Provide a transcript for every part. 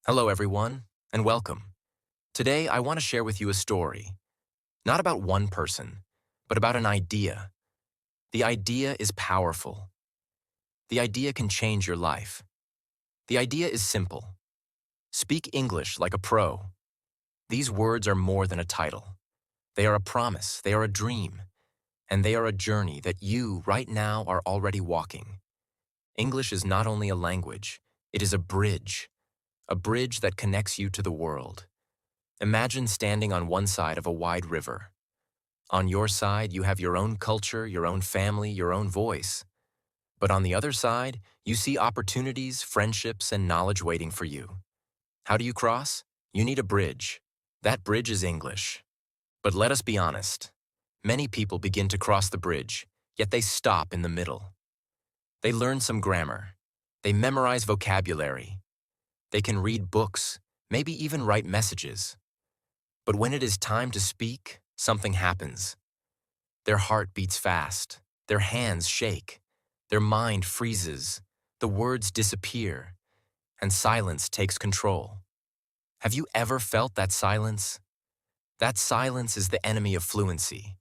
Hello, everyone, and welcome. Today, I want to share with you a story, not about one person, but about an idea. The idea is powerful. The idea can change your life. The idea is simple. Speak English like a pro. These words are more than a title. They are a promise, they are a dream, and they are a journey that you, right now, are already walking. English is not only a language, it is a bridge that connects you to the world. Imagine standing on one side of a wide river. On your side, you have your own culture, your own family, your own voice. But on the other side, you see opportunities, friendships, and knowledge waiting for you. How do you cross? You need a bridge. That bridge is English. But let us be honest. Many people begin to cross the bridge, yet they stop in the middle. They learn some grammar. They memorize vocabulary. They can read books, maybe even write messages. But when it is time to speak, something happens. Their heart beats fast, their hands shake, their mind freezes, the words disappear, and silence takes control. Have you ever felt that silence? That silence is the enemy of fluency.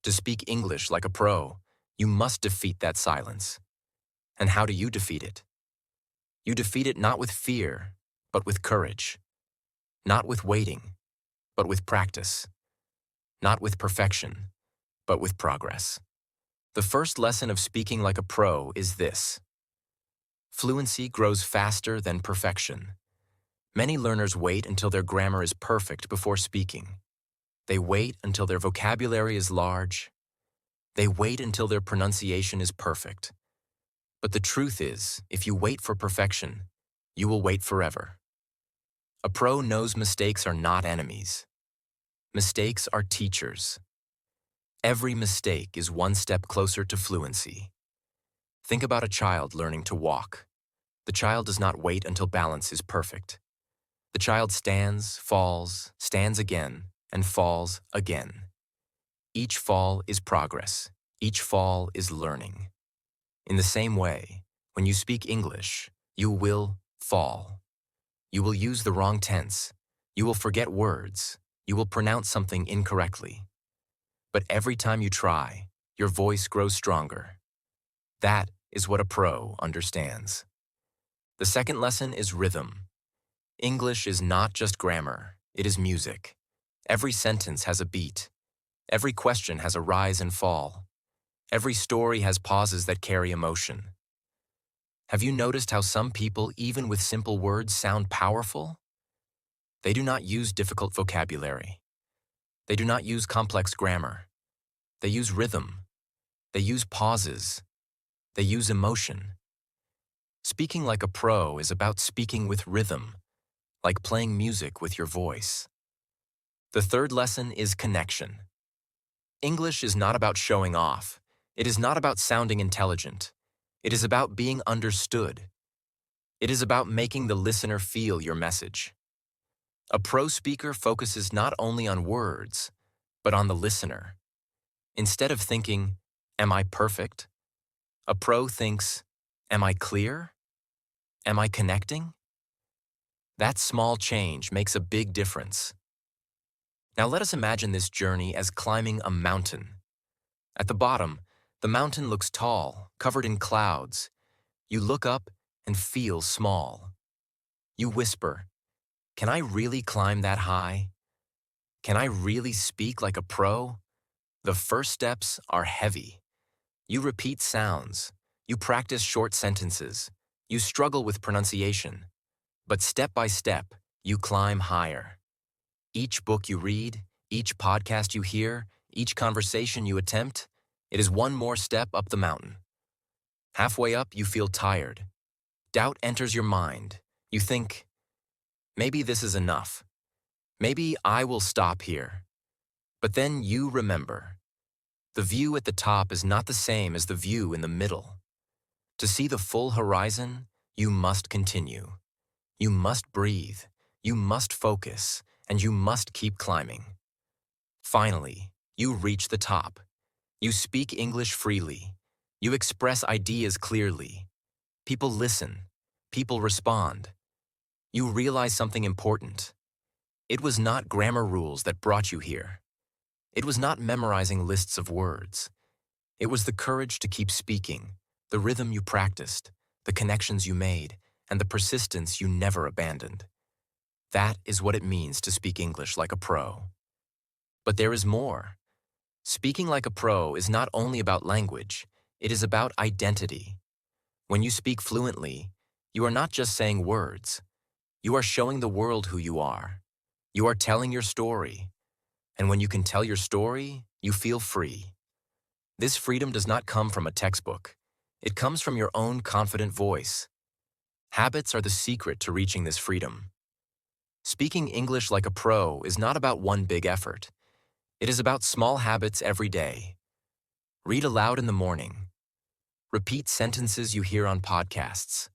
To speak English like a pro, you must defeat that silence. And how do you defeat it? You defeat it not with fear, but with courage. Not with waiting, but with practice. Not with perfection, but with progress. The first lesson of speaking like a pro is this. Fluency grows faster than perfection. Many learners wait until their grammar is perfect before speaking. They wait until their vocabulary is large. They wait until their pronunciation is perfect. But the truth is, if you wait for perfection, you will wait forever. A pro knows mistakes are not enemies. Mistakes are teachers. Every mistake is one step closer to fluency. Think about a child learning to walk. The child does not wait until balance is perfect. The child stands, falls, stands again, and falls again. Each fall is progress. Each fall is learning. In the same way, when you speak English, you will fall. You will use the wrong tense. You will forget words. You will pronounce something incorrectly. But every time you try, your voice grows stronger. That is what a pro understands. The second lesson is rhythm. English is not just grammar, it is music. Every sentence has a beat. Every question has a rise and fall. Every story has pauses that carry emotion. Have you noticed how some people, even with simple words, sound powerful? They do not use difficult vocabulary. They do not use complex grammar. They use rhythm. They use pauses. They use emotion. Speaking like a pro is about speaking with rhythm, like playing music with your voice. The third lesson is connection. English is not about showing off. It is not about sounding intelligent. It is about being understood. It is about making the listener feel your message. A pro speaker focuses not only on words, but on the listener. Instead of thinking, "Am I perfect?" a pro thinks, "Am I clear? Am I connecting?" That small change makes a big difference. Now let us imagine this journey as climbing a mountain. At the bottom, the mountain looks tall, covered in clouds. You look up and feel small. You whisper, "Can I really climb that high? Can I really speak like a pro?" The first steps are heavy. You repeat sounds. You practice short sentences. You struggle with pronunciation. But step by step, you climb higher. Each book you read, each podcast you hear, each conversation you attempt, it is one more step up the mountain. Halfway up, you feel tired. Doubt enters your mind. You think, maybe this is enough. Maybe I will stop here. But then you remember. The view at the top is not the same as the view in the middle. To see the full horizon, you must continue. You must breathe. You must focus. And you must keep climbing. Finally, you reach the top. You speak English freely. You express ideas clearly. People listen. People respond. you realize something important. It was not grammar rules that brought you here. It was not memorizing lists of words. It was the courage to keep speaking, the rhythm you practiced, the connections you made, and the persistence you never abandoned. That is what it means to speak English like a pro. But there is more. Speaking like a pro is not only about language, it is about identity. When you speak fluently, you are not just saying words. You are showing the world who you are. You are telling your story. And when you can tell your story, you feel free. This freedom does not come from a textbook. It comes from your own confident voice. Habits are the secret to reaching this freedom. Speaking English like a pro is not about one big effort. It is about small habits every day. Read aloud in the morning. Repeat sentences you hear on podcasts.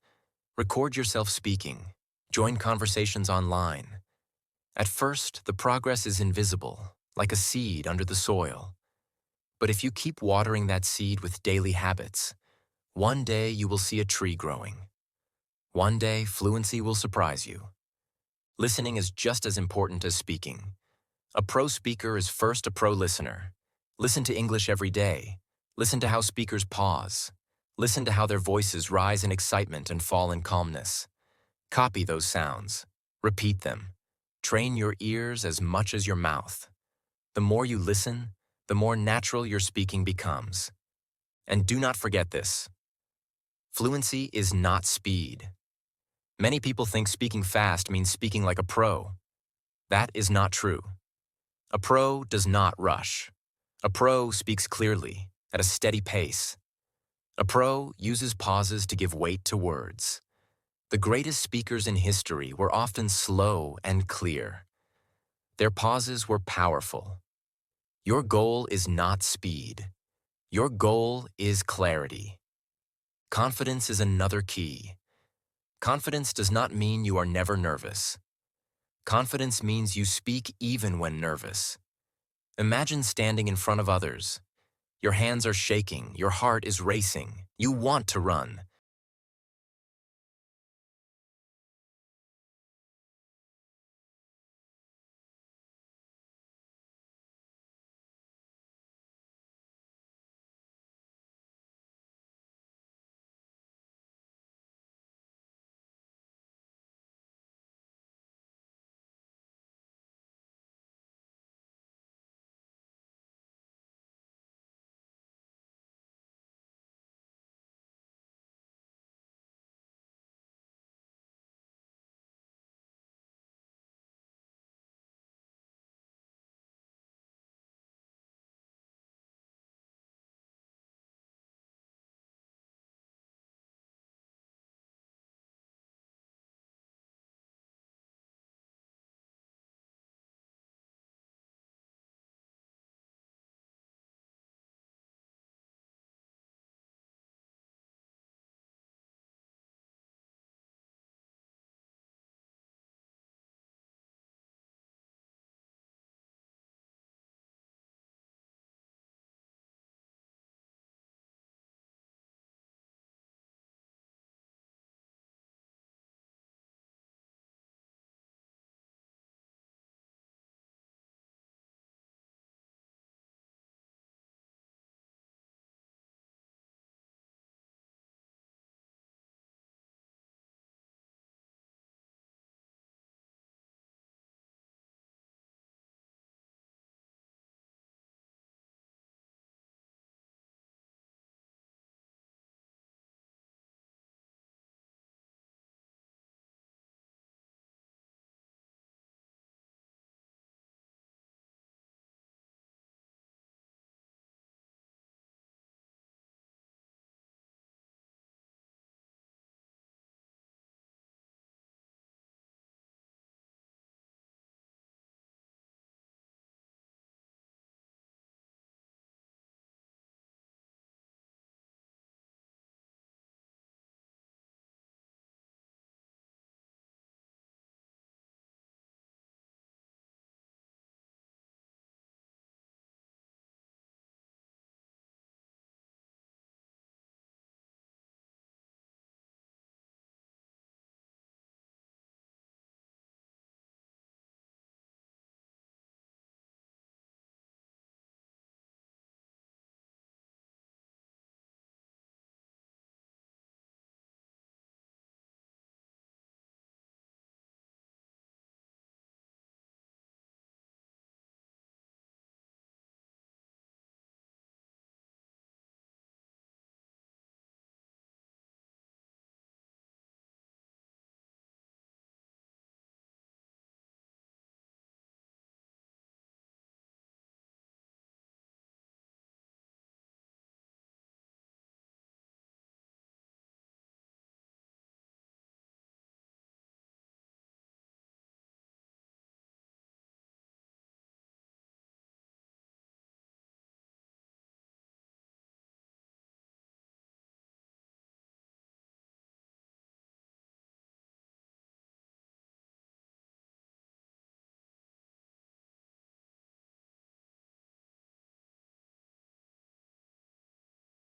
Record yourself speaking. Join conversations online. At first, the progress is invisible, like a seed under the soil. But if you keep watering that seed with daily habits, one day you will see a tree growing. One day, fluency will surprise you. Listening is just as important as speaking. A pro speaker is first a pro listener. Listen to English every day. Listen to how speakers pause. Listen to how their voices rise in excitement and fall in calmness. Copy those sounds. Repeat them. Train your ears as much as your mouth. The more you listen, the more natural your speaking becomes. And do not forget this. Fluency is not speed. Many people think speaking fast means speaking like a pro. That is not true. A pro does not rush. A pro speaks clearly, at a steady pace. A pro uses pauses to give weight to words. The greatest speakers in history were often slow and clear. Their pauses were powerful. Your goal is not speed. Your goal is clarity. Confidence is another key. Confidence does not mean you are never nervous. Confidence means you speak even when nervous. Imagine standing in front of others. Your hands are shaking, your heart is racing, you want to run,